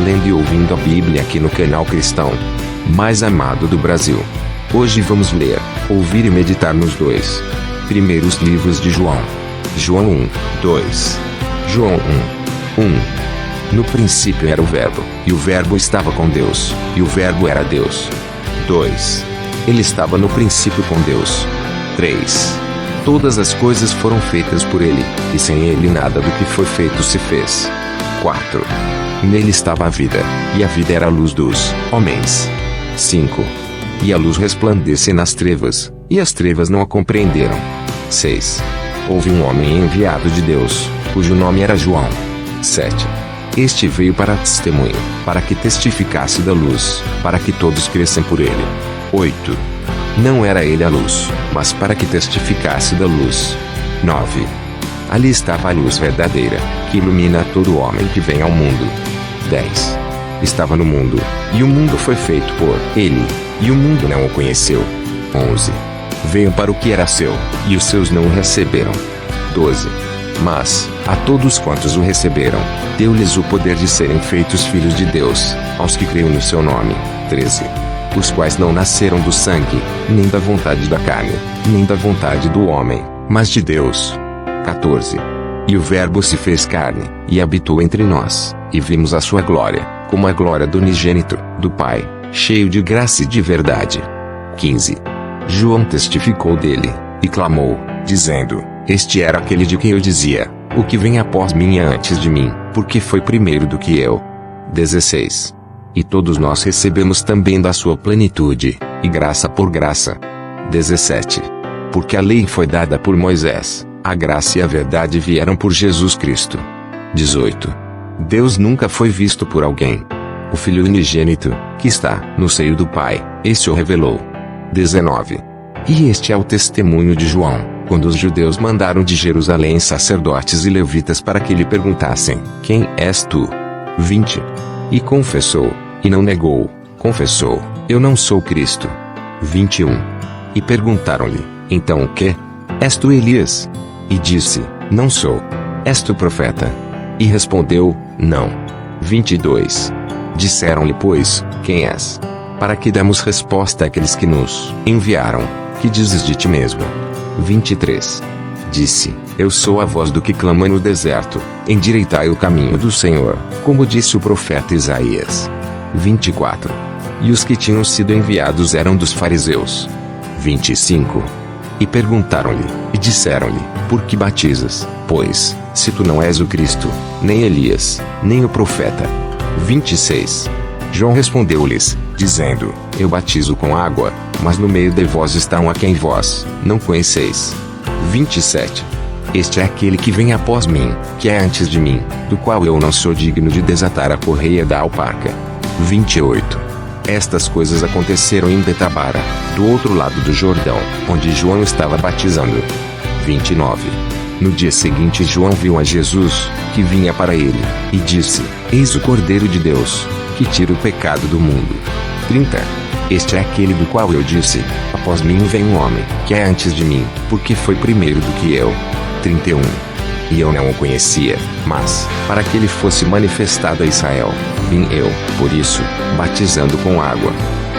lendo e ouvindo a Bíblia aqui no canal cristão mais amado do Brasil. Hoje vamos ler, ouvir e meditar nos dois primeiros livros de João. João 1, 2. João 1, 1. No princípio era o Verbo, e o Verbo estava com Deus, e o Verbo era Deus. 2. Ele estava no princípio com Deus. 3. Todas as coisas foram feitas por ele, e sem ele nada do que foi feito se fez. 4. Nele estava a vida, e a vida era a luz dos homens. 5. E a luz resplandece nas trevas, e as trevas não a compreenderam. 6. Houve um homem enviado de Deus, cujo nome era João. 7. Este veio para testemunho, para que testificasse da luz, para que todos crescem por ele. 8. Não era ele a luz, mas para que testificasse da luz. 9. Ali estava a luz verdadeira, que ilumina todo homem que vem ao mundo. 10. Estava no mundo, e o mundo foi feito por ele, e o mundo não o conheceu. 11. Veio para o que era seu, e os seus não o receberam. 12. Mas, a todos quantos o receberam, deu-lhes o poder de serem feitos filhos de Deus, aos que creem no seu nome. 13. Os quais não nasceram do sangue, nem da vontade da carne, nem da vontade do homem, mas de Deus. 14. E o Verbo se fez carne, e habitou entre nós, e vimos a sua glória, como a glória do unigênito, do Pai, cheio de graça e de verdade. 15. João testificou dele, e clamou, dizendo: Este era aquele de quem eu dizia: O que vem após mim é antes de mim, porque foi primeiro do que eu. 16. E todos nós recebemos também da sua plenitude, e graça por graça. 17. Porque a lei foi dada por Moisés, a graça e a verdade vieram por Jesus Cristo. 18. Deus nunca foi visto por alguém. O Filho unigênito, que está no seio do Pai, esse o revelou. 19. E este é o testemunho de João, quando os judeus mandaram de Jerusalém sacerdotes e levitas para que lhe perguntassem: Quem és tu? 20. E confessou, e não negou, confessou: Eu não sou Cristo. 21. E perguntaram-lhe: Então o que? És tu Elias? E disse: Não sou. És tu profeta? E respondeu: Não. 22. Disseram-lhe, pois: Quem és? Para que demos resposta àqueles que nos enviaram: Que dizes de ti mesmo? 23. Disse: Eu sou a voz do que clama no deserto: Endireitai o caminho do Senhor, como disse o profeta Isaías. 24. E os que tinham sido enviados eram dos fariseus. 25. E perguntaram-lhe, e disseram-lhe: Por que batizas, pois, se tu não és o Cristo, nem Elias, nem o profeta? 26. João respondeu-lhes, dizendo: Eu batizo com água, mas no meio de vós está um a quem vós não conheceis. 27. Este é aquele que vem após mim, que é antes de mim, do qual eu não sou digno de desatar a correia da alparca. 28. Estas coisas aconteceram em Betabara, do outro lado do Jordão, onde João estava batizando. 29. No dia seguinte João viu a Jesus, que vinha para ele, e disse: Eis o Cordeiro de Deus, que tira o pecado do mundo. 30. Este é aquele do qual eu disse: Após mim vem um homem, que é antes de mim, porque foi primeiro do que eu. 31. E eu não o conhecia, mas, para que ele fosse manifestado a Israel, vim eu, por isso, batizando com água.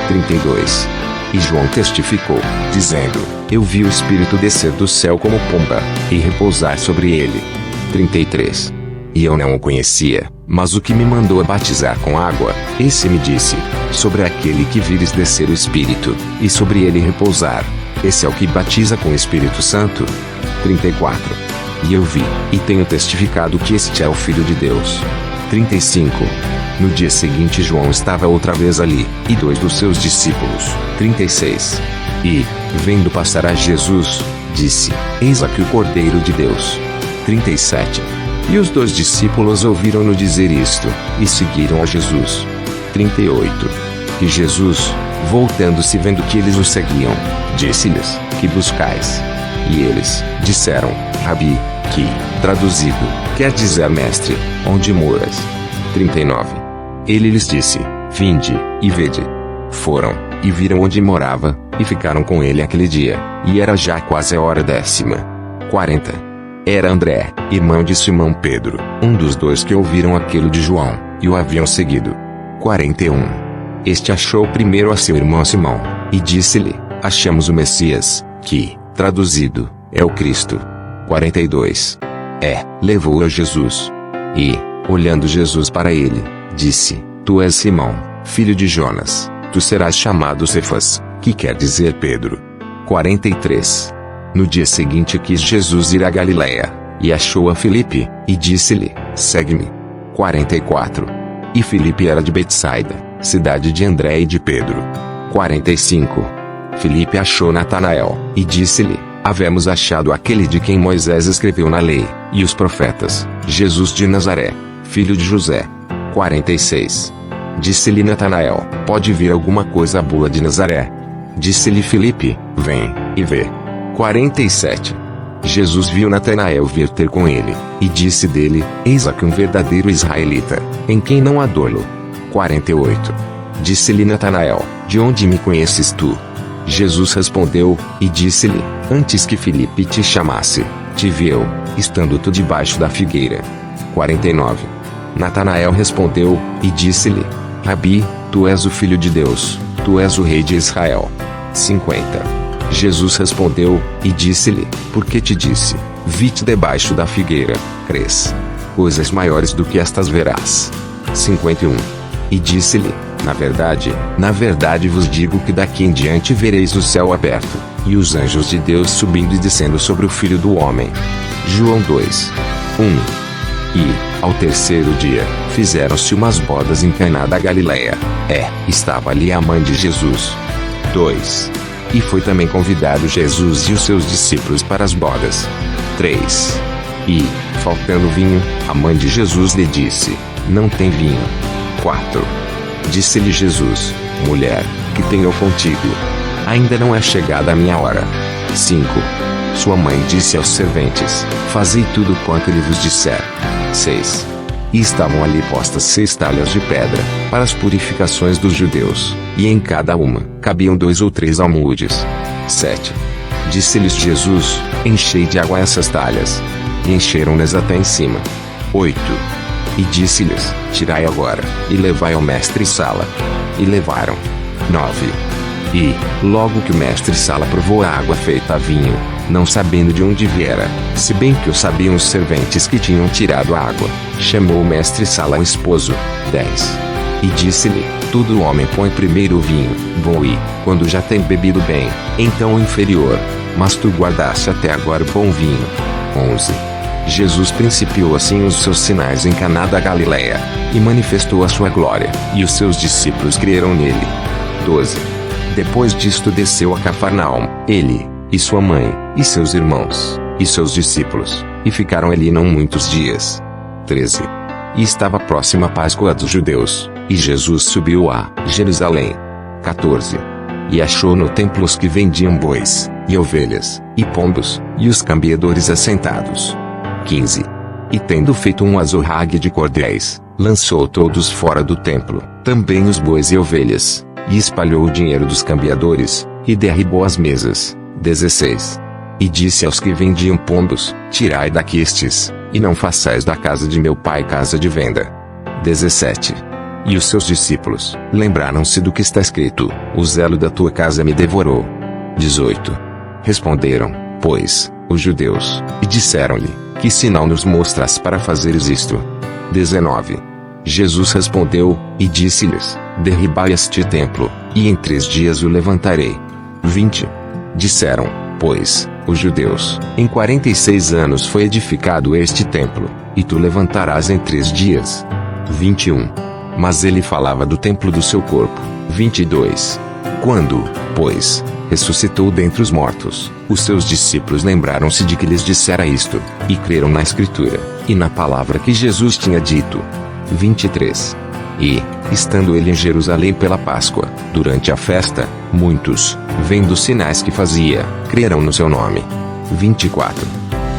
32. E João testificou, dizendo: Eu vi o Espírito descer do céu como pomba, e repousar sobre ele. 33. E eu não o conhecia, mas o que me mandou a batizar com água, esse me disse: Sobre aquele que vires descer o Espírito, e sobre ele repousar, esse é o que batiza com o Espírito Santo. 34. E eu vi, e tenho testificado que este é o Filho de Deus. 35. No dia seguinte João estava outra vez ali, e 2 dos seus discípulos. 36. E, vendo passar a Jesus, disse: Eis aqui o Cordeiro de Deus. 37. E os 2 discípulos ouviram-no dizer isto, e seguiram a Jesus. 38. E Jesus, voltando-se vendo que eles o seguiam, disse-lhes: Que buscais? E eles disseram: Rabi, que, traduzido, quer dizer mestre, onde moras? 39. Ele lhes disse: Vinde, e vede. Foram, e viram onde morava, e ficaram com ele aquele dia, e era já quase a hora 10ª. 40. Era André, irmão de Simão Pedro, um dos 2 que ouviram aquilo de João. e o haviam seguido. 41. Este achou primeiro a seu irmão Simão, e disse-lhe: Achamos o Messias, que, traduzido, é o Cristo. 42. Levou-o a Jesus. E, olhando Jesus para ele, disse: Tu és Simão, filho de Jonas, tu serás chamado Cefas, que quer dizer Pedro. 43. No dia seguinte quis Jesus ir a Galiléia, e achou a Filipe, e disse-lhe: Segue-me. 44. E Filipe era de Betsaida, cidade de André e de Pedro. 45. Filipe achou Natanael, e disse-lhe: Havemos achado aquele de quem Moisés escreveu na lei, e os profetas, Jesus de Nazaré, filho de José. 46. Disse-lhe Natanael: Pode vir alguma coisa boa de Nazaré? Disse-lhe Filipe: Vem, e vê. 47. Jesus viu Natanael vir ter com ele, e disse dele: Eis aqui um verdadeiro israelita, em quem não há dolo. 48. Disse-lhe Natanael: De onde me conheces tu? Jesus respondeu, e disse-lhe: Antes que Filipe te chamasse, te vi eu, estando tu debaixo da figueira. 49. Natanael respondeu, e disse-lhe: Rabi, tu és o Filho de Deus, tu és o Rei de Israel. 50. Jesus respondeu, e disse-lhe: Por que te disse, vi-te debaixo da figueira, crês? Coisas maiores do que estas verás. 51. E disse-lhe: na verdade vos digo que daqui em diante vereis o céu aberto, e os anjos de Deus subindo e descendo sobre o Filho do Homem. João 2. 1. E, ao terceiro dia, fizeram-se umas bodas em Caná da Galiléia. Estava ali a mãe de Jesus. 2. E foi também convidado Jesus e os seus discípulos para as bodas. 3. E, faltando vinho, a mãe de Jesus lhe disse: Não tem vinho. 4. Disse-lhe Jesus: Mulher, que tenho contigo? Ainda não é chegada a minha hora. 5. Sua mãe disse aos serventes: Fazei tudo quanto ele vos disser. 6. E estavam ali postas 6 talhas de pedra, para as purificações dos judeus, e em cada uma cabiam 2 ou 3 almudes. 7. Disse-lhes Jesus: Enchei de água essas talhas. E encheram-nas até em cima. 8. E disse-lhes: Tirai agora, e levai ao mestre-sala. E levaram. 9. E, logo que o mestre-sala provou a água feita a vinho, não sabendo de onde viera, se bem que o sabiam os serventes que tinham tirado a água, chamou o mestre-sala ao esposo. 10. E disse-lhe: Todo homem põe primeiro o vinho bom e, quando já tem bebido bem, então o inferior. Mas tu guardaste até agora o bom vinho. 11. Jesus principiou assim os seus sinais em Caná da Galiléia, e manifestou a sua glória, e os seus discípulos creram nele. 12. Depois disto desceu a Cafarnaum, ele, e sua mãe, e seus irmãos, e seus discípulos, e ficaram ali não muitos dias. 13. E estava próxima a Páscoa dos judeus, e Jesus subiu a Jerusalém. 14. E achou no templo os que vendiam bois, e ovelhas, e pombos, e os cambiadores assentados. 15. E tendo feito um azorrague de cordéis, lançou todos fora do templo, também os bois e ovelhas, e espalhou o dinheiro dos cambiadores, e derribou as mesas. 16. E disse aos que vendiam pombos: Tirai daqui estes, e não façais da casa de meu pai casa de venda. 17. E os seus discípulos lembraram-se do que está escrito: O zelo da tua casa me devorou. 18. Responderam, pois, os judeus, e disseram-lhe: Que sinal nos mostras para fazeres isto? 19. Jesus respondeu, e disse-lhes: Derribai este templo, e em 3 dias o levantarei. 20. Disseram, pois, os judeus: Em 46 anos foi edificado este templo, e tu levantarás em 3 dias. 21. Mas ele falava do templo do seu corpo. 22. Quando, pois, ressuscitou dentre os mortos, os seus discípulos lembraram-se de que lhes dissera isto, e creram na Escritura, e na palavra que Jesus tinha dito. 23. E, estando ele em Jerusalém pela Páscoa, durante a festa, muitos, vendo os sinais que fazia, creram no seu nome. 24.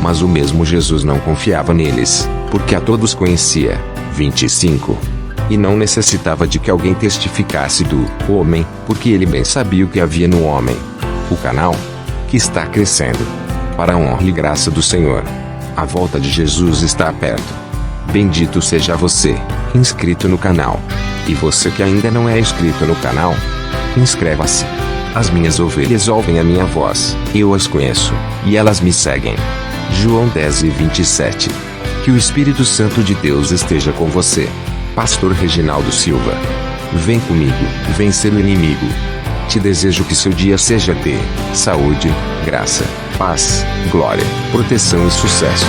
Mas o mesmo Jesus não confiava neles, porque a todos conhecia. 25. E não necessitava de que alguém testificasse do homem, porque ele bem sabia o que havia no homem. O canal, que está crescendo, para a honra e graça do Senhor. A volta de Jesus está perto. Bendito seja você. inscrito no canal. E você que ainda não é inscrito no canal, inscreva-se. As minhas ovelhas ouvem a minha voz, eu as conheço, e elas me seguem. João 10:27. Que o Espírito Santo de Deus esteja com você. Pastor Reginaldo Silva. Vem comigo, vencer o inimigo. Te desejo que seu dia seja de saúde, graça, paz, glória, proteção e sucesso.